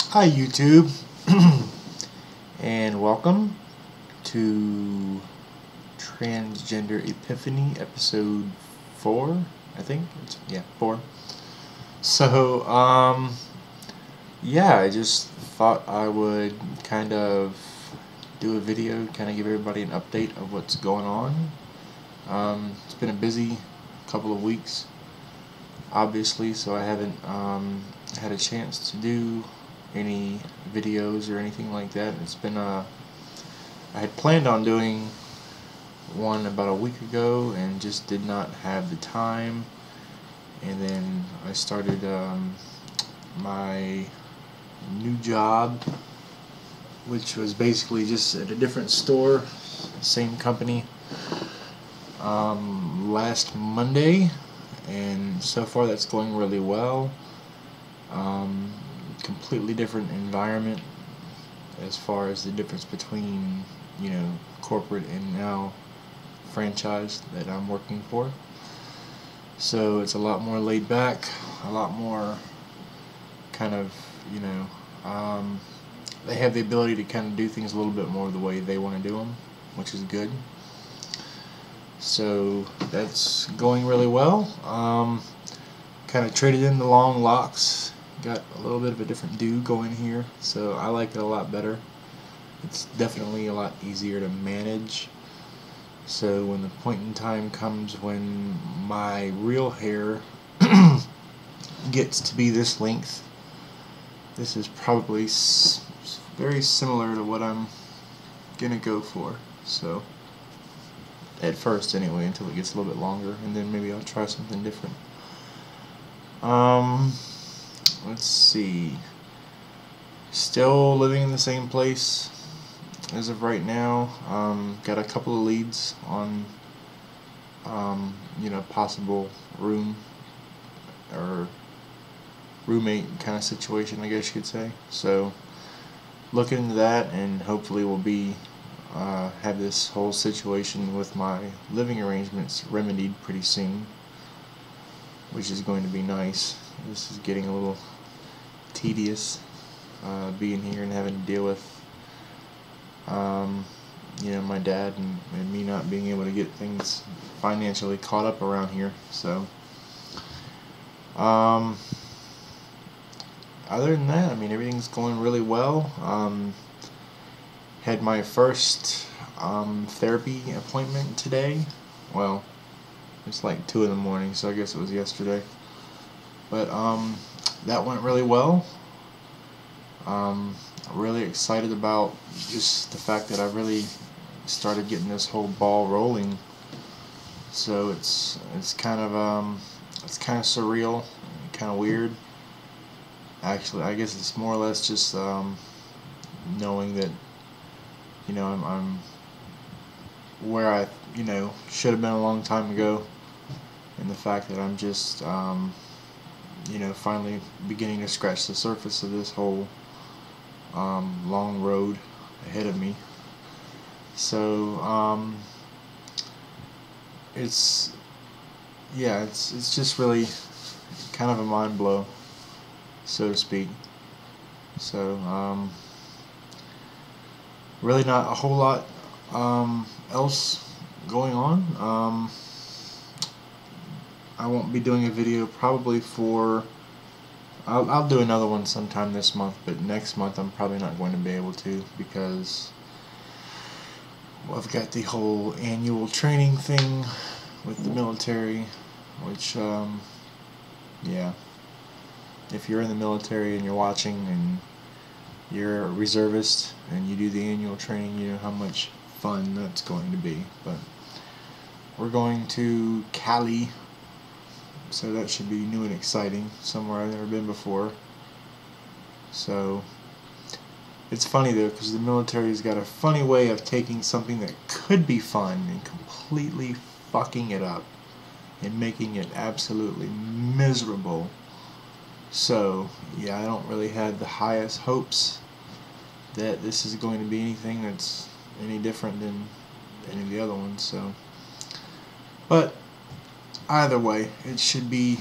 Hi YouTube, and welcome to Transgender Epiphany episode 4, I think. Yeah, 4. So, yeah, I just thought I would kind of do a video, kind of give everybody an update of what's going on. It's been a busy couple of weeks, obviously, so I haven't had a chance to do any videos or anything like that. It's been I had planned on doing one about a week ago and just did not have the time, and then I started my new job, which was basically just at a different store, same company, last Monday, and so far that's going really well. Completely different environment as far as the difference between, corporate and now franchise that I'm working for. So it's a lot more laid back, a lot more kind of, they have the ability to kind of do things a little bit more the way they want to do them, which is good. So that's going really well. Kind of traded in the long locks. Got a little bit of a different do going here, so I like it a lot better. It's definitely a lot easier to manage. So when the point in time comes when my real hair gets to be this length, this is probably very similar to what I'm gonna go for. So at first anyway, until it gets a little bit longer, and then maybe I'll try something different. Let's see. Still living in the same place as of right now. Got a couple of leads on, possible room or roommate kind of situation, I guess you could say. So looking into that, and hopefully we'll be have this whole situation with my living arrangements remedied pretty soon, which is going to be nice. This is getting a little tedious, being here and having to deal with my dad and me not being able to get things financially caught up around here. So other than that, everything's going really well. Had my first therapy appointment today. Well, it's like 2 in the morning, so I guess it was yesterday. But that went really well. Really excited about just the fact that I really started getting this whole ball rolling. So it's kind of surreal, kind of weird. Actually, I guess it's more or less just knowing that I'm where I should have been a long time ago, and the fact that I'm just finally beginning to scratch the surface of this whole long road ahead of me. So it's just really kind of a mind blow, so to speak. So really not a whole lot else going on. I won't be doing a video probably for I'll do another one sometime this month, but next month I'm probably not going to be able to, because I've got the whole annual training thing with the military, which yeah, if you're in the military and you're watching and you're a reservist and you do the annual training, you know how much fun that's going to be. But we're going to Cali, so that should be new and exciting, somewhere I've never been before. So it's funny though, because the military's got a funny way of taking something that could be fun and completely fucking it up and making it absolutely miserable. So yeah, I don't really have the highest hopes that this is going to be anything that's any different than any of the other ones. So, but either way, it should be,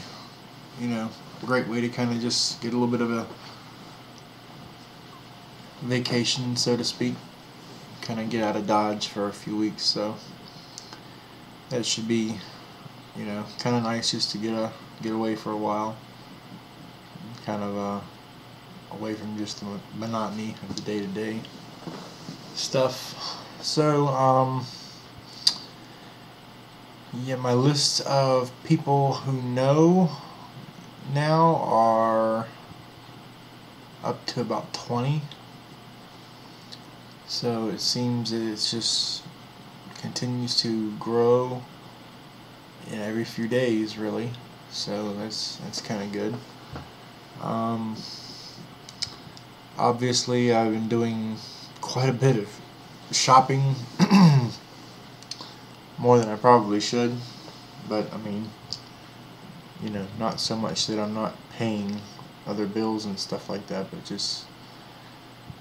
a great way to kind of just get a little bit of a vacation, so to speak. Kind of get out of Dodge for a few weeks, so that should be, kind of nice just to get away for a while, kind of away from just the monotony of the day-to-day stuff. So, yeah, my list of people who know now are up to about 20. So it seems that it's just continues to grow every few days, really. So that's kind of good. Obviously, I've been doing quite a bit of shopping, more than I probably should, but I mean, not so much that I'm not paying other bills and stuff like that, but just,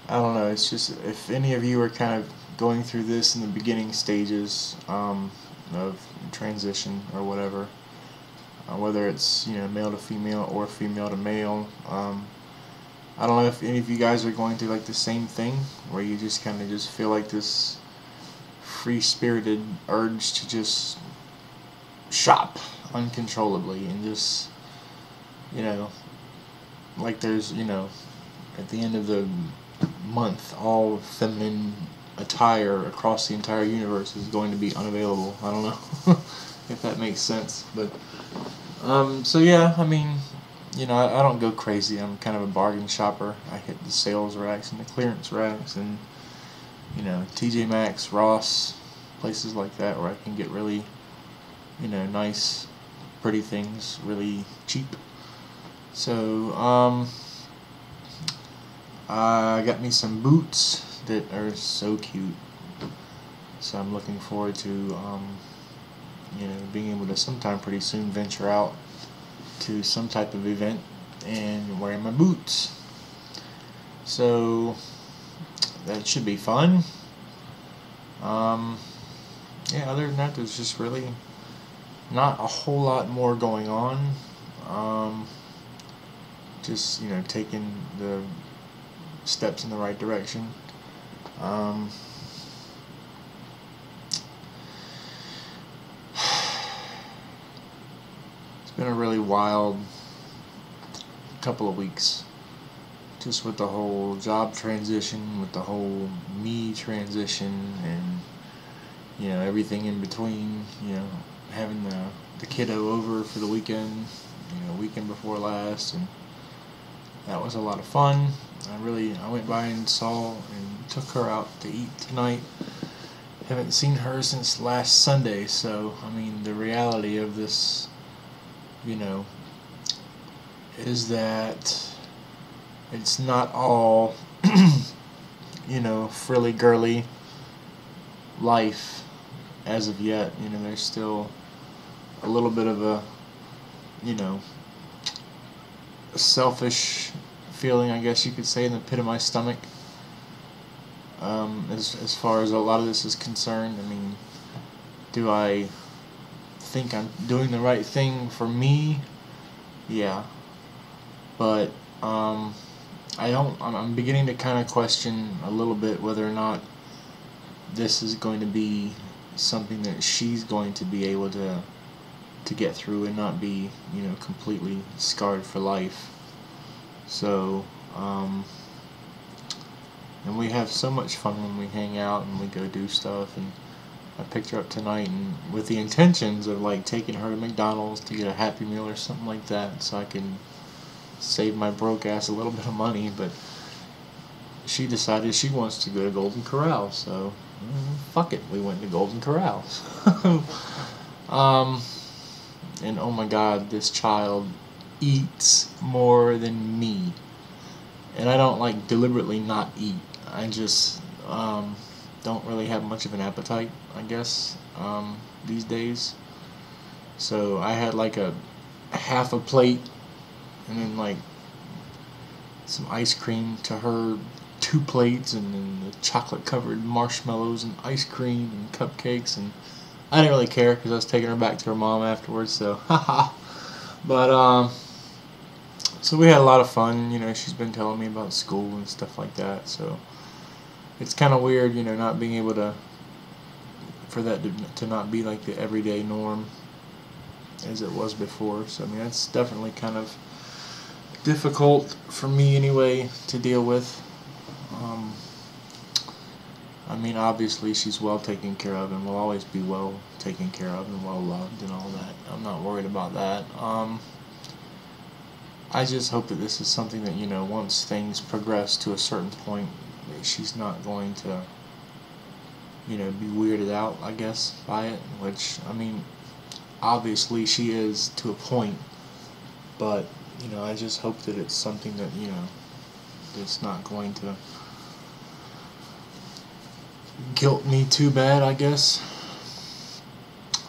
I don't know, it's just, if any of you are kind of going through this in the beginning stages of transition or whatever, whether it's male to female or female to male, I don't know if any of you guys are going through like the same thing, where you just kind of just feel like this free-spirited urge to just shop uncontrollably and just, like there's, at the end of the month, all feminine attire across the entire universe is going to be unavailable. I don't know if that makes sense, but so yeah, I mean, I don't go crazy. I'm kind of a bargain shopper. I hit the sales racks and the clearance racks and TJ Maxx, Ross, places like that where I can get really nice, pretty things really cheap. So I got me some boots that are so cute, so I'm looking forward to being able to sometime pretty soon venture out to some type of event and wearing my boots. So that should be fun. Yeah, other than that, there's just really not a whole lot more going on. Just taking the steps in the right direction. It's been a really wild couple of weeks, just with the whole job transition, with the whole me transition, and everything in between. Having the kiddo over for the weekend, weekend before last, and that was a lot of fun. I went by and saw and took her out to eat tonight. Haven't seen her since last Sunday, so I mean, the reality of this, is that it's not all frilly girly life as of yet. There's still a little bit of a selfish feeling, I guess you could say, in the pit of my stomach, as far as a lot of this is concerned. I mean, do I think I'm doing the right thing for me? Yeah, but I'm beginning to kind of question a little bit whether or not this is going to be something that she's going to be able to get through and not be completely scarred for life. So and we have so much fun when we hang out and we go do stuff, and I picked her up tonight and with the intentions of like taking her to McDonald's to get a Happy Meal or something like that, so I can save my broke ass a little bit of money. But she decided she wants to go to Golden Corral, so fuck it, we went to Golden Corral. And oh my god, this child eats more than me. And I don't like deliberately not eat. I just don't really have much of an appetite, I guess, these days. So I had like a half a plate and then like some ice cream to her 2 plates, and then the chocolate covered marshmallows and ice cream and cupcakes, and I didn't really care because I was taking her back to her mom afterwards, so haha. But So we had a lot of fun. She's been telling me about school and stuff like that. So it's kind of weird, not being able to, for that to not be like the everyday norm as it was before. So I mean, that's definitely kind of difficult for me anyway to deal with. Um, I mean, obviously she's well taken care of and will always be well taken care of and well loved and all that. I'm not worried about that. I just hope that this is something that, once things progress to a certain point, that she's not going to, be weirded out, I guess, by it. Which, I mean, obviously she is to a point, but, I just hope that it's something that, that's not going to guilt me too bad, I guess.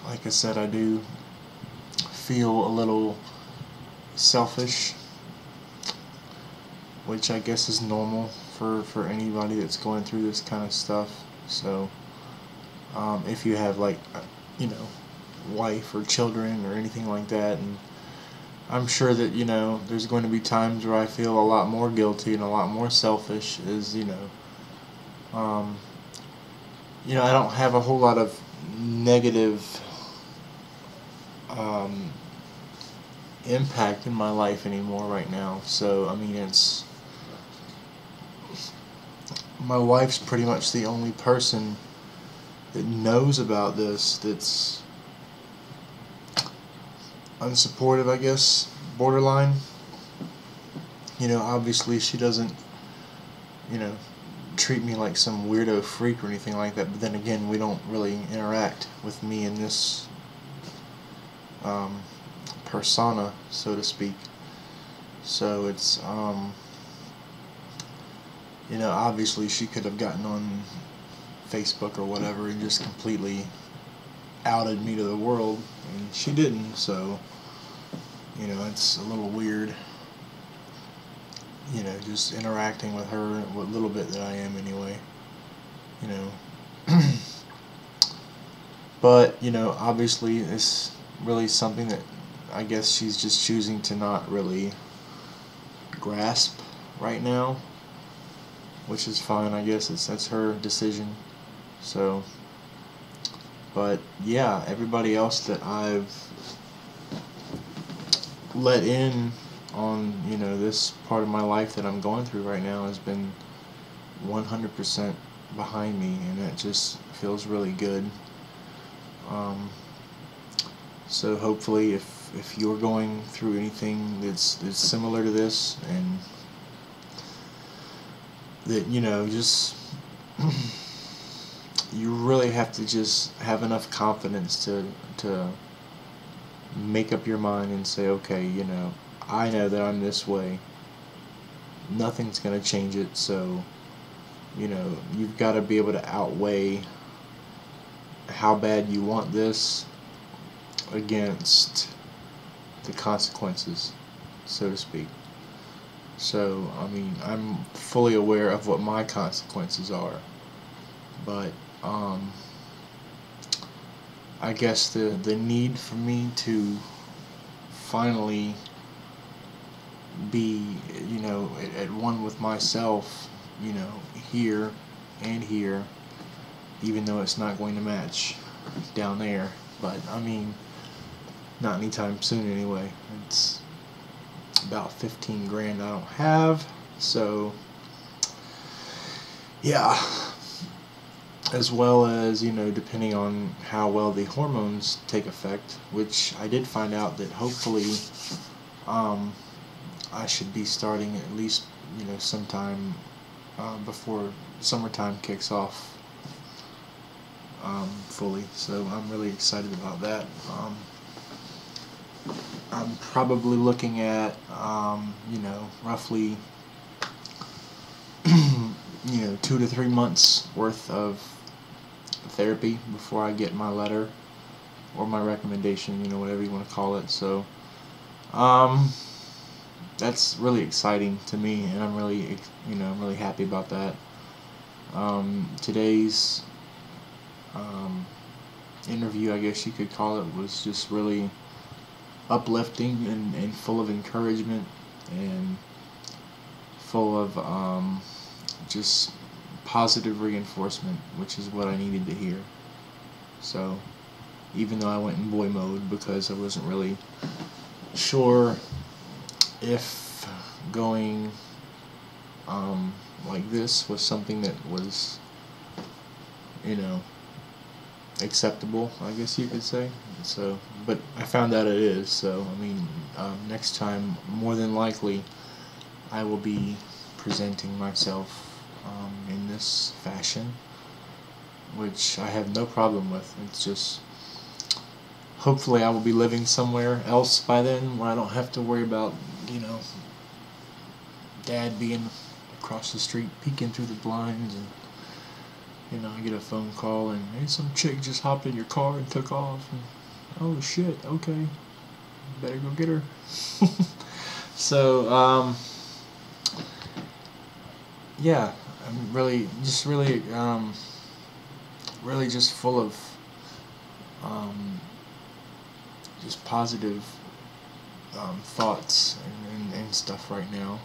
Like I said, I do feel a little selfish, which I guess is normal for anybody that's going through this kind of stuff. So if you have like wife or children or anything like that, and I'm sure that there's going to be times where I feel a lot more guilty and a lot more selfish, um, I don't have a whole lot of negative impact in my life anymore right now. So I mean, it's my wife's pretty much the only person that knows about this that's unsupportive, I guess, borderline. Obviously she doesn't, treat me like some weirdo freak or anything like that, but then again, we don't really interact with me in this persona, so to speak. So it's, obviously she could have gotten on Facebook or whatever and just completely outed me to the world, and she didn't, so, it's a little weird, just interacting with her, what little bit that I am anyway, But, obviously it's really something that I guess she's just choosing to not really grasp right now, which is fine, I guess. That's her decision. So, but yeah, everybody else that I've let in on, this part of my life that I'm going through right now has been 100% behind me, and that just feels really good. So hopefully if you're going through anything that's similar to this, and that, just you really have to just have enough confidence to make up your mind and say, okay, I know that I'm this way. Nothing's going to change it, so, you've got to be able to outweigh how bad you want this against the consequences, so to speak. So, I mean, I'm fully aware of what my consequences are, but I guess the need for me to finally be, at one with myself, here and here, even though it's not going to match down there. But I mean, not anytime soon anyway. It's about 15 grand I don't have, so yeah. As well as, depending on how well the hormones take effect, which I did find out that hopefully I should be starting at least, sometime before summertime kicks off fully. So I'm really excited about that. I'm probably looking at, roughly, 2 to 3 months worth of therapy before I get my letter or my recommendation, whatever you want to call it. So that's really exciting to me, and I'm really happy about that. Today's interview, I guess you could call it, was just really uplifting and full of encouragement, and full of just positive reinforcement, which is what I needed to hear. So even though I went in boy mode because I wasn't really sure if going like this was something that was, you know, acceptable, I guess you could say. So, but I found out it is. So, I mean, next time, more than likely, I will be presenting myself in this fashion, which I have no problem with. It's just, hopefully I will be living somewhere else by then where I don't have to worry about, you know, Dad being across the street peeking through the blinds, and, you know, I get a phone call and, hey, some chick just hopped in your car and took off, and, oh shit, okay, better go get her. So, yeah, I'm really just full of just positive thoughts and stuff right now.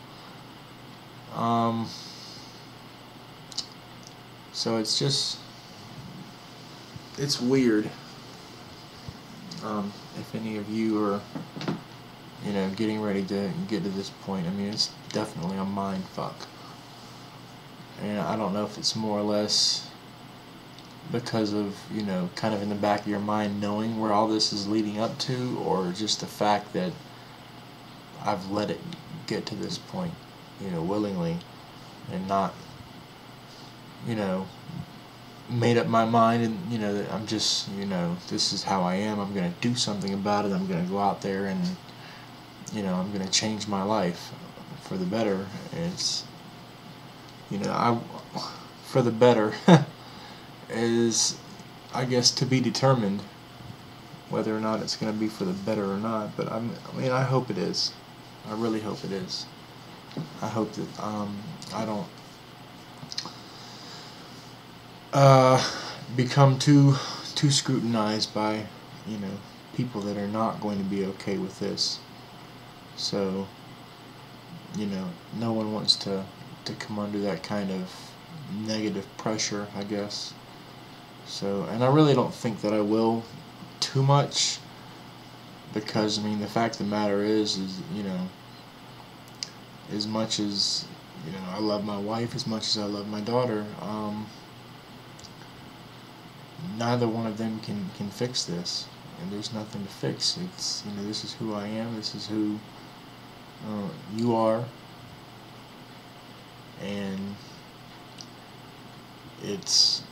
So it's weird. If any of you are, you know, getting ready to get to this point, I mean, it's definitely a mind fuck. And I don't know if it's more or less because of, you know, kind of in the back of your mind knowing where all this is leading up to, or just the fact that I've let it get to this point, you know, willingly, and not, you know, made up my mind, and, you know, that I'm just, you know, this is how I am, I'm going to do something about it, I'm going to go out there and, you know, I'm going to change my life for the better. And it's, you know, for the better is, I guess, to be determined whether or not it's going to be for the better or not. But I mean, I hope it is. I really hope it is. I hope that I don't become too scrutinized by, you know, people that are not going to be okay with this. So, you know, no one wants to come under that kind of negative pressure, I guess. So, and I really don't think that I will too much, because, I mean, the fact of the matter is, you know, as much as, you know, I love my wife, as much as I love my daughter, neither one of them can fix this, and there's nothing to fix. It's, you know, this is who I am, this is who you are, and it's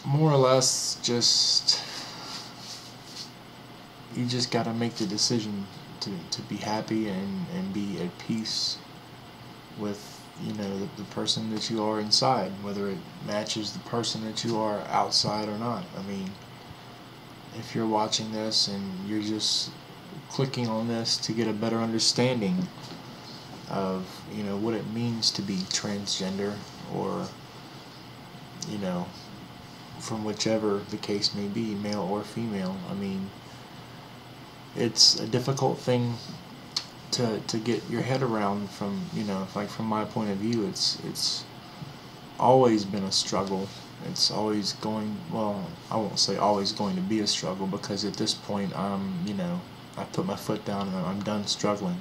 more or less just, you just gotta make the decision to be happy and be at peace with, you know, the person that you are inside, whether it matches the person that you are outside or not. I mean, if you're watching this and you're just clicking on this to get a better understanding of, you know, what it means to be transgender, or, you know, from whichever the case may be, male or female, I mean, it's a difficult thing to get your head around from, you know, like from my point of view, it's always been a struggle. It's always going, well, I won't say always going to be a struggle, because at this point, you know, I put my foot down and I'm done struggling.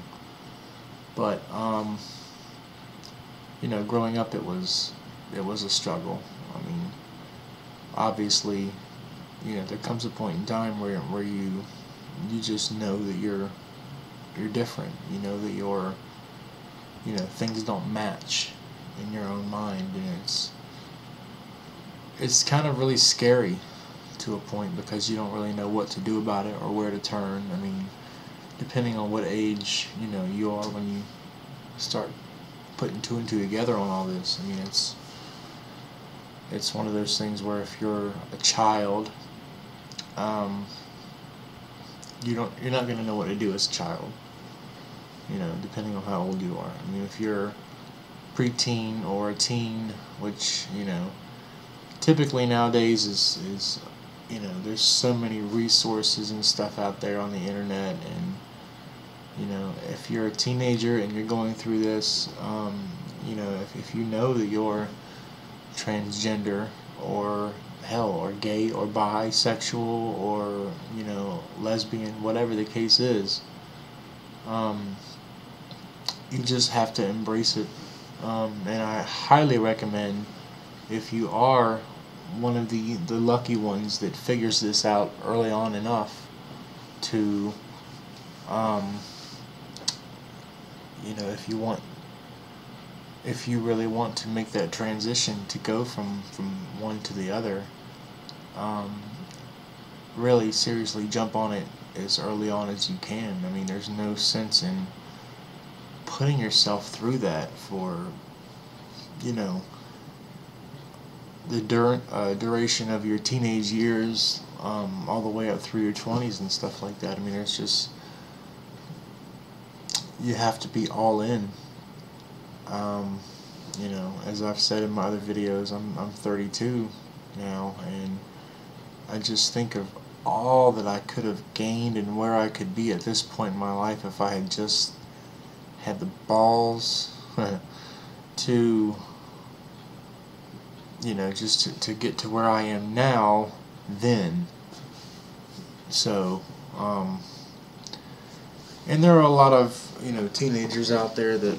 But, you know, growing up, it was a struggle. I mean, obviously, you know, there comes a point in time where you just know that you're different. You know that you're, you know, things don't match in your own mind, and it's kind of really scary to a point, because you don't really know what to do about it or where to turn. I mean, depending on what age, you know, you are when you start putting two and two together on all this. I mean, it's one of those things where if you're a child, you're not going to know what to do as a child, you know, depending on how old you are. I mean, if you're preteen or a teen, which, you know, typically nowadays is, you know, there's so many resources and stuff out there on the internet, and, You know, if you're a teenager and you're going through this, you know, if you know that you're transgender, or hell, or gay, or bisexual, or, you know, lesbian, whatever the case is, you just have to embrace it. And I highly recommend, if you are one of the lucky ones that figures this out early on enough to, you know, if you really want to make that transition to go from one to the other, really seriously jump on it as early on as you can. I mean, there's no sense in putting yourself through that for, you know, the duration of your teenage years, all the way up through your 20s and stuff like that. I mean, it's just, you have to be all in. You know, as I've said in my other videos, I'm 32 now, and I just think of all that I could have gained and where I could be at this point in my life if I had just had the balls to, you know, just to get to where I am now then. So, and there are a lot of, you know, teenagers out there that,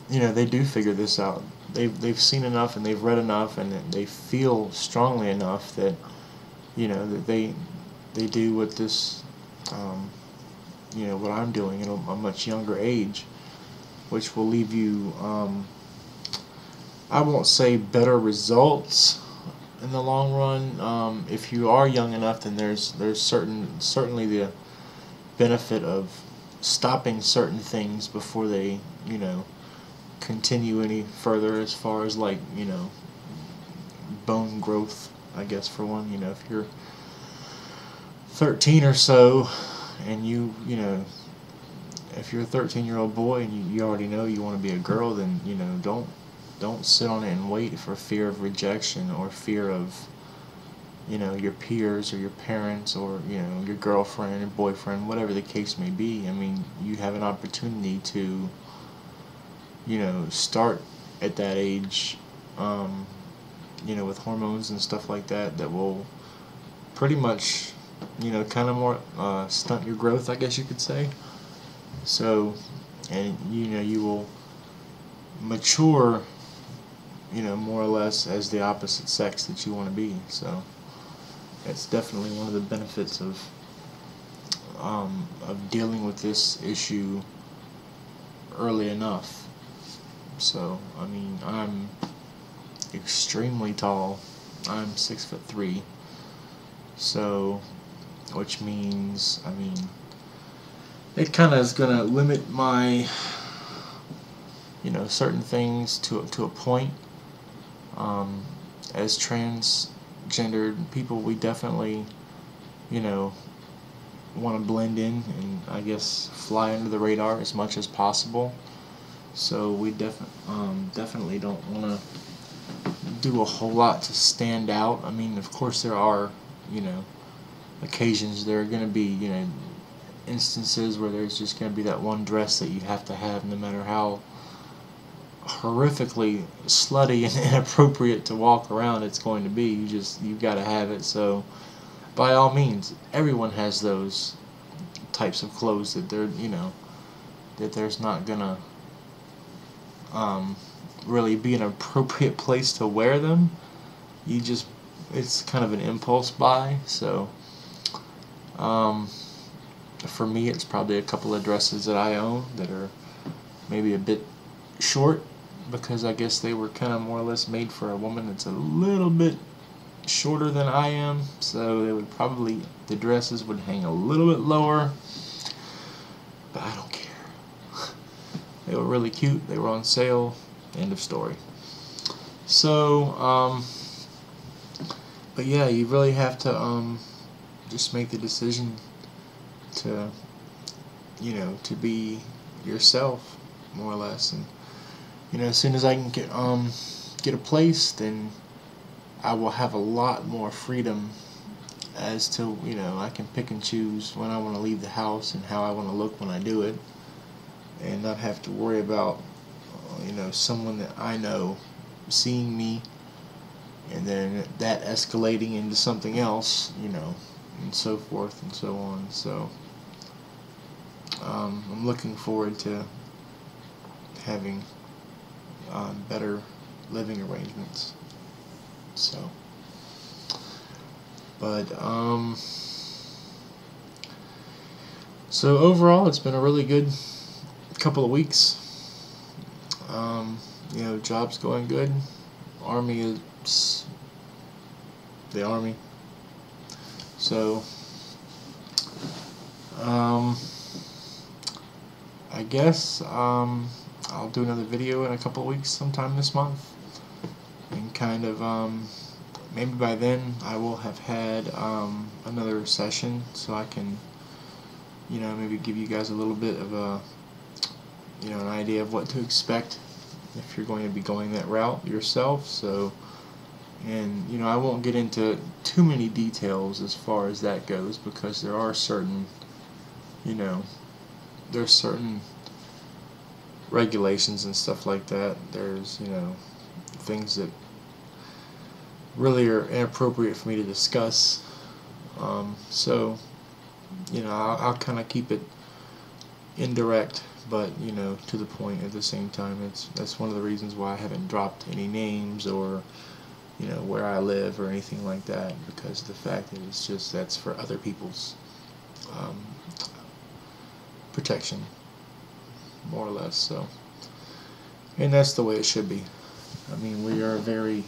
you know, they do figure this out. They've seen enough and they've read enough and they feel strongly enough that, you know, that they do what this, you know, what I'm doing at a much younger age, which will leave you, I won't say better results in the long run. If you are young enough, then there's certainly the benefit of stopping certain things before they, you know, continue any further, as far as, like, you know, bone growth, I guess, for one. You know, if you're 13 or so and you know, if you're a 13-year-old boy and you already know you want to be a girl, then, you know, don't sit on it and wait for fear of rejection or fear of, you know, your peers or your parents or, you know, your girlfriend or boyfriend, whatever the case may be. I mean, you have an opportunity to, you know, start at that age, you know, with hormones and stuff like that, that will pretty much, you know, kind of more stunt your growth, I guess you could say. So, and, you know, you will mature, you know, more or less as the opposite sex that you want to be. So it's definitely one of the benefits of dealing with this issue early enough. So, I mean, I'm extremely tall. I'm 6'3", so, which means, I mean, it kind of is going to limit my, you know, certain things to a point. As transgendered people, we definitely, you know, want to blend in and, I guess, fly under the radar as much as possible. So we definitely don't want to do a whole lot to stand out. I mean, of course there are, you know, occasions, there are going to be, you know, instances where there's just going to be that one dress that you have to have, no matter how horrifically slutty and inappropriate to walk around it's going to be. You've got to have it. So by all means, everyone has those types of clothes that they're, you know, that there's not gonna really be an appropriate place to wear them. It's kind of an impulse buy. So for me, it's probably a couple of dresses that I own that are maybe a bit short, because I guess they were kind of more or less made for a woman that's a little bit shorter than I am, so they would probably, the dresses would hang a little bit lower, but I don't care. They were really cute, they were on sale, end of story. So, but yeah, you really have to just make the decision to, you know, to be yourself, more or less. And, you know, as soon as I can get a place, then I will have a lot more freedom as to, I can pick and choose when I want to leave the house and how I want to look when I do it, and not have to worry about, someone that I know seeing me and then that escalating into something else, and so forth and so on. So I'm looking forward to having better living arrangements. So, but so overall, it's been a really good couple of weeks. Job's going good. Army is the Army. So, I guess I'll do another video in a couple of weeks sometime this month, and kind of maybe by then I will have had another session, so I can maybe give you guys a little bit of a an idea of what to expect if you're going to be going that route yourself. So, and I won't get into too many details as far as that goes, because there are certain there's certain regulations and stuff like that. There's things that really are inappropriate for me to discuss. So I'll kind of keep it indirect, but to the point at the same time. That's one of the reasons why I haven't dropped any names or where I live or anything like that, because of the fact that it's just that's for other people's protection, more or less. So, and that's the way it should be. I mean, we are very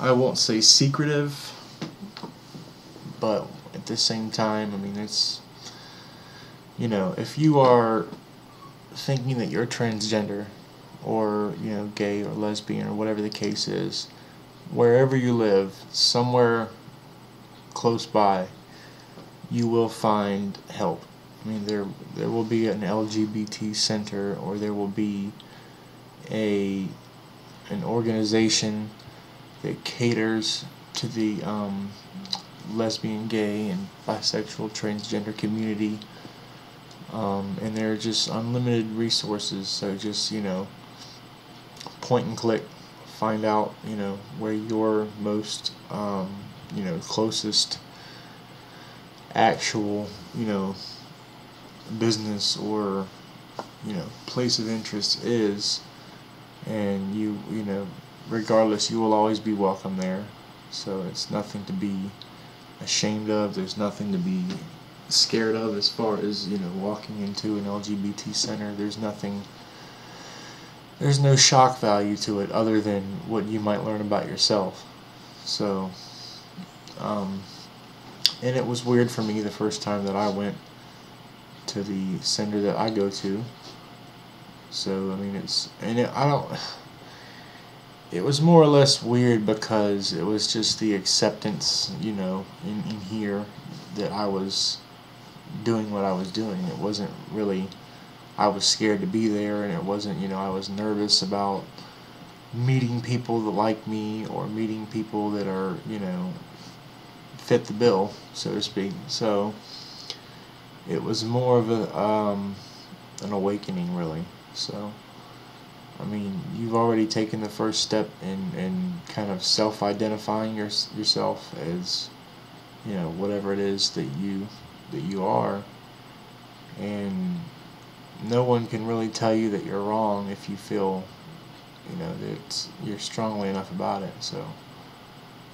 I won't say secretive, but at the same time, I mean, it's if you are thinking that you're transgender or gay or lesbian or whatever the case is, wherever you live, somewhere close by, you will find help. I mean, there will be an LGBT center, or there will be an organization that caters to the lesbian, gay, and bisexual, transgender community. And there are just unlimited resources, so just point and click, find out where your most closest actual business or place of interest is, and regardless, you will always be welcome there. So it's nothing to be ashamed of. There's nothing to be scared of as far as walking into an LGBT center. There's no shock value to it other than what you might learn about yourself. So and it was weird for me the first time that I went to the center that I go to. So I mean, it was more or less weird because it was just the acceptance in here that I was doing what I was doing. It wasn't really I was scared to be there, and it wasn't I was nervous about meeting people that like me or meeting people that are fit the bill, so to speak. So it was more of an awakening, really. So I mean, you've already taken the first step in kind of self-identifying yourself as whatever it is that you are, and no one can really tell you that you're wrong if you feel that you're strongly enough about it. So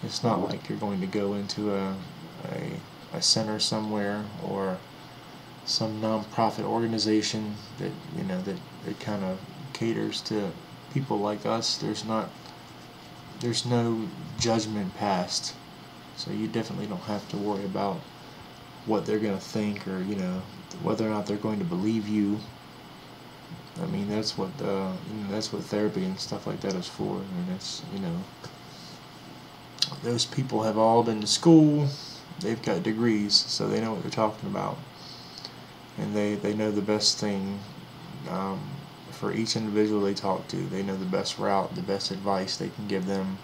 it's not like you're going to go into a center somewhere or some non-profit organization that that kind of caters to people like us. There's no judgment passed, so you definitely don't have to worry about what they're going to think, or whether or not they're going to believe you. I mean, that's what that's what therapy and stuff like that is for. I mean, it's those people have all been to school, they've got degrees, so they know what they're talking about, and they know the best thing for each individual they talk to. They know the best route, the best advice they can give them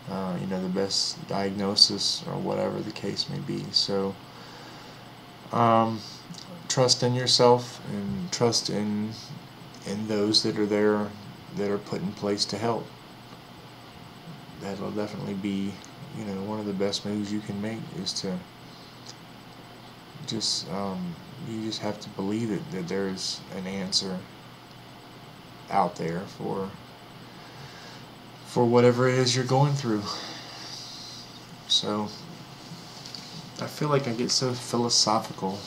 the best diagnosis or whatever the case may be. So trust in yourself and trust in those that are there, that are put in place to help. That'll definitely be, one of the best moves you can make, is to just you just have to believe that there's an answer out there for whatever it is you're going through. So I feel like I get so philosophical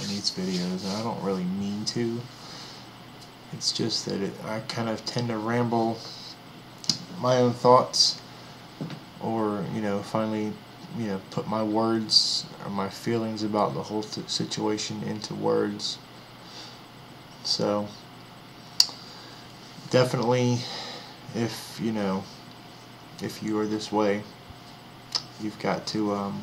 in these videos, and I don't really mean to. It's just that I kind of tend to ramble my own thoughts, or finally put my words or my feelings about the whole situation into words. So definitely, if you are this way, you've got to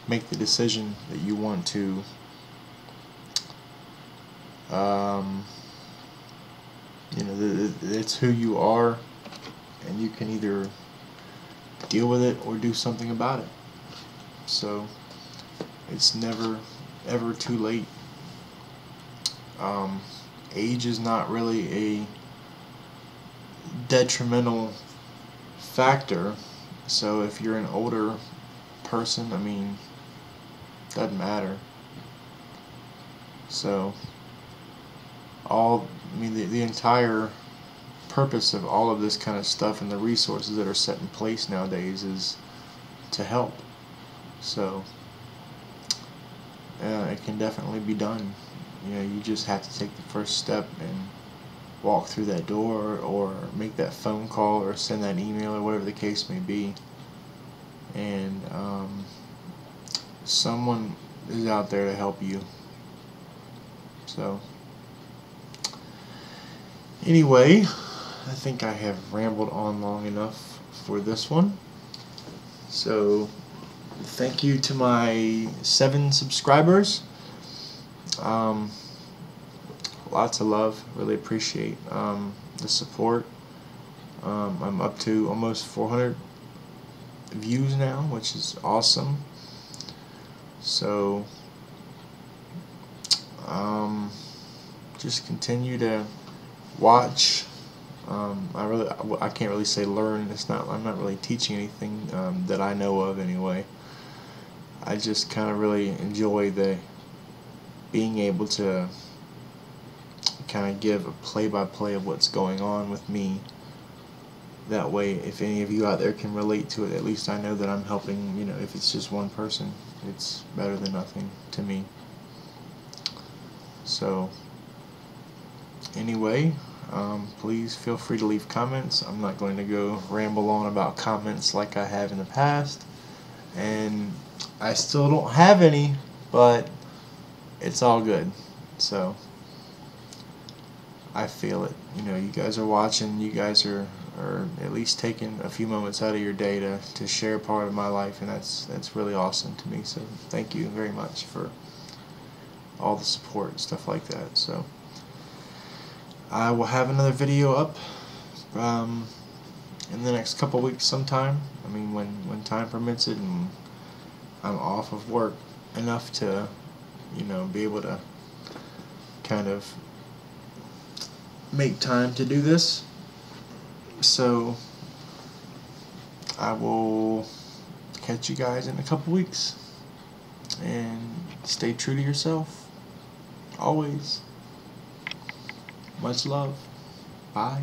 make the decision that you want to it's who you are, and you can either deal with it or do something about it. So it's never ever too late. Age is not really a detrimental factor. So if you're an older person, doesn't matter. So the entire purpose of all of this kind of stuff and the resources that are set in place nowadays is to help. So it can definitely be done. You just have to take the first step and walk through that door, or make that phone call, or send that email, or whatever the case may be. And someone is out there to help you. So anyway, I think I have rambled on long enough for this one. So thank you to my 7 subscribers. Lots of love. Really appreciate the support. I'm up to almost 400 views now, which is awesome. So just continue to watch. I can't really say learn. I'm not really teaching anything that I know of anyway. I just kind of really enjoy being able to kind of give a play-by-play of what's going on with me. That way, if any of you out there can relate to it, at least I know that I'm helping. If it's just one person, it's better than nothing to me. So anyway, please feel free to leave comments. I'm not going to go ramble on about comments like I have in the past, and I still don't have any, but it's all good. So I feel it. You guys are watching. You guys are at least taking a few moments out of your day to share part of my life, and that's really awesome to me. So thank you very much for all the support and stuff like that. So I will have another video up in the next couple weeks sometime. When time permits it, and I'm off of work enough to be able to kind of make time to do this. So I will catch you guys in a couple weeks, and stay true to yourself always. Much love. Bye.